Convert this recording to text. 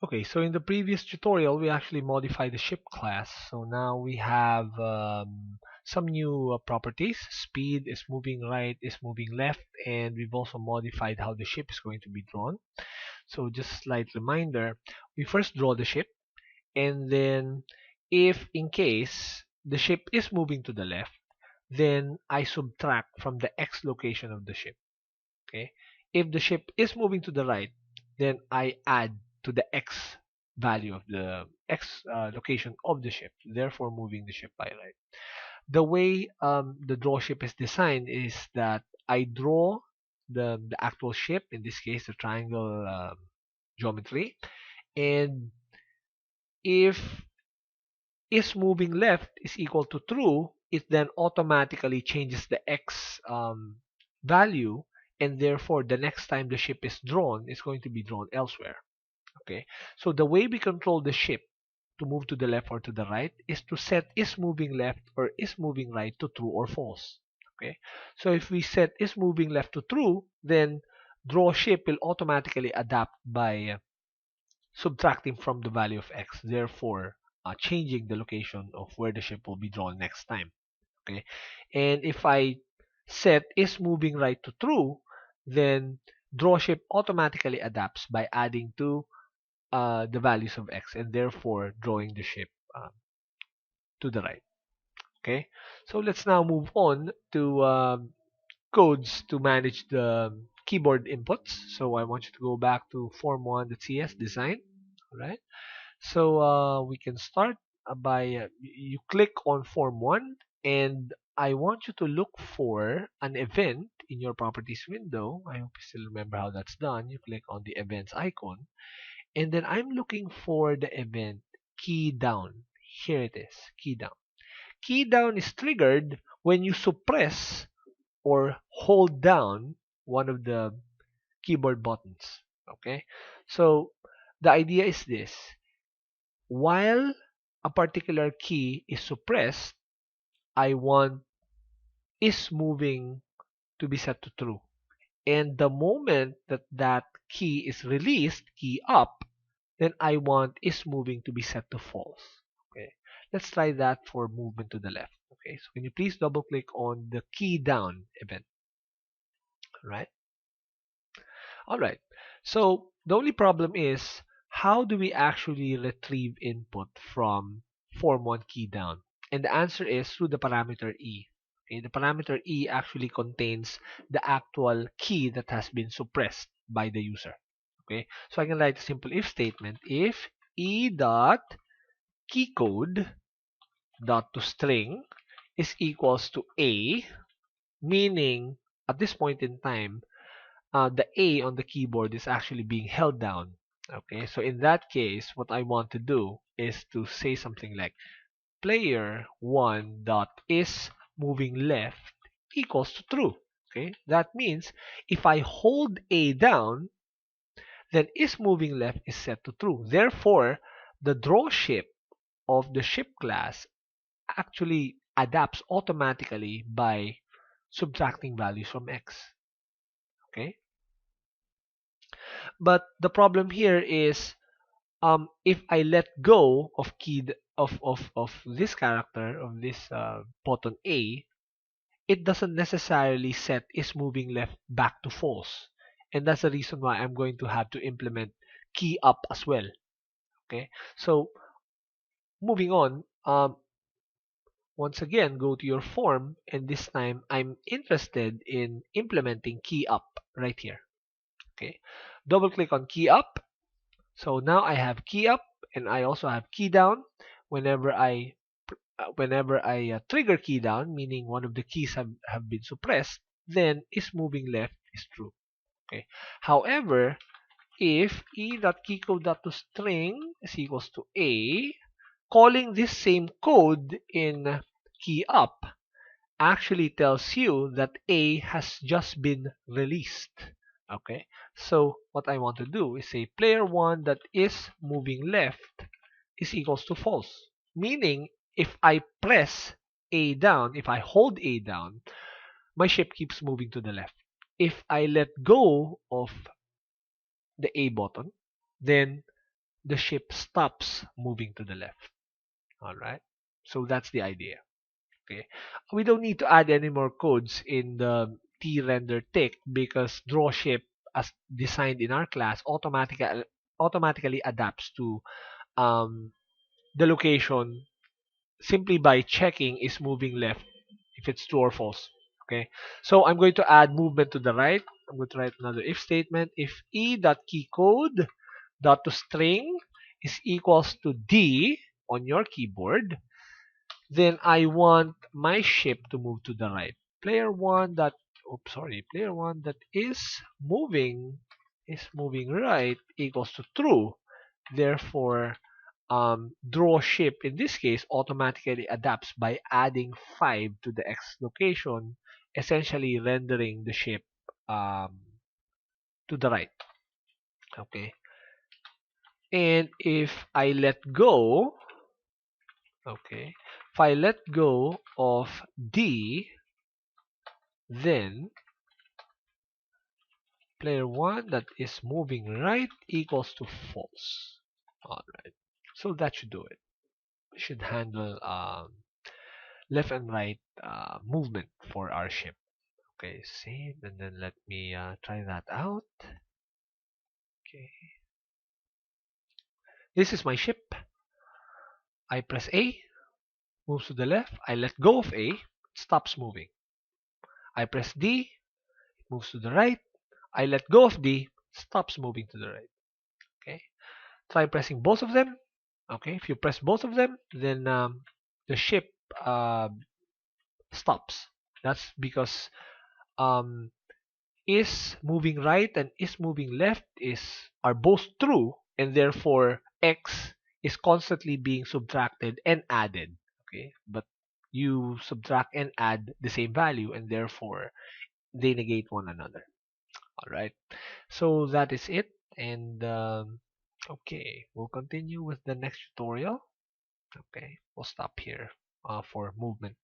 Okay, so in the previous tutorial, we actually modified the ship class. So now we have some new properties. Speed is moving right, is moving left, and we've also modified how the ship is going to be drawn. So just a slight reminder, we first draw the ship, and then if in case the ship is moving to the left, then I subtract from the x location of the ship. Okay, if the ship is moving to the right, then I add to the x value of the x location of the ship, therefore moving the ship by right. The way the draw ship is designed is that I draw the actual ship, in this case the triangle geometry, and if is moving left is equal to true, it then automatically changes the x value, and therefore the next time the ship is drawn, it's going to be drawn elsewhere. Okay, so the way we control the ship to move to the left or to the right is to set is moving left or is moving right to true or false. Okay, so if we set is moving left to true, then draw ship will automatically adapt by subtracting from the value of x, therefore changing the location of where the ship will be drawn next time. Okay, and if I set is moving right to true, then draw ship automatically adapts by adding to the values of x, and therefore drawing the ship to the right. Okay, so let's now move on to codes to manage the keyboard inputs. So I want you to go back to form1.cs design. All right. So we can start by you click on form 1, and I want you to look for an event in your properties window. I hope you still remember how that's done. You click on the events icon, and then I'm looking for the event key down. Here it is, key down. Key down is triggered when you suppress or hold down one of the keyboard buttons. Okay, so the idea is this: while a particular key is suppressed, I want is moving to be set to true. And the moment that that key is released, key up, then I want is moving to be set to false. Okay, let's try that for movement to the left. Okay, so can you please double click on the key down event, right? All right. So the only problem is, how do we actually retrieve input from form 1 key down? And the answer is through the parameter e. Okay, the parameter e actually contains the actual key that has been suppressed by the user. Okay, so I can write a simple if statement: if e dot keycode dot to string is equals to a, meaning at this point in time the A on the keyboard is actually being held down. Okay, so in that case, what I want to do is to say something like player 1 dot is moving left equals to true. Okay, that means if I hold A down, then is moving left is set to true. Therefore, the draw ship of the ship class actually adapts automatically by subtracting values from x. Okay, but the problem here is if I let go of this character of this button A, it doesn't necessarily set is moving left back to false, and that's the reason why I'm going to have to implement key up as well. Okay, so moving on, once again go to your form, and this time I'm interested in implementing key up right here. Okay, double click on key up. So now I have key up and I also have key down. Whenever I trigger key down, meaning one of the keys have been suppressed, then is moving left is true. Okay. However, if e.keycode.toString is equals to a, calling this same code in key up actually tells you that A has just been released. Okay, so what I want to do is say player 1 that is moving left is equals to false. Meaning, if I press A down, if I hold A down, my ship keeps moving to the left. If I let go of the A button, then the ship stops moving to the left. All right. So that's the idea. Okay. We don't need to add any more codes in the trender tick because draw ship as designed in our class automatically adapts to um, the location simply by checking is moving left if it's true or false. Okay. So I'm going to add movement to the right. I'm going to write another if statement. If e.keycode dot to string is equals to d on your keyboard, then I want my ship to move to the right. Player one that is moving right equals to true. Therefore, draw ship in this case automatically adapts by adding 5 to the x location, essentially rendering the ship um, to the right. Okay, and if I let go, okay, if I let go of D, then player 1 that is moving right equals to false. Alright, so that should do it. We should handle left and right movement for our ship. Okay, save and then let me try that out. Okay, this is my ship. I press A, moves to the left. I let go of A, it stops moving. I press D, it moves to the right. I let go of D, stops moving to the right. Okay, try pressing both of them. Okay, if you press both of them, then the ship uh, stops. That's because um, is moving right and is moving left are both true, and therefore x is constantly being subtracted and added. Okay, but you subtract and add the same value, and therefore they negate one another. All right, so that is it, and okay, we'll continue with the next tutorial. Okay, we'll stop here for movement.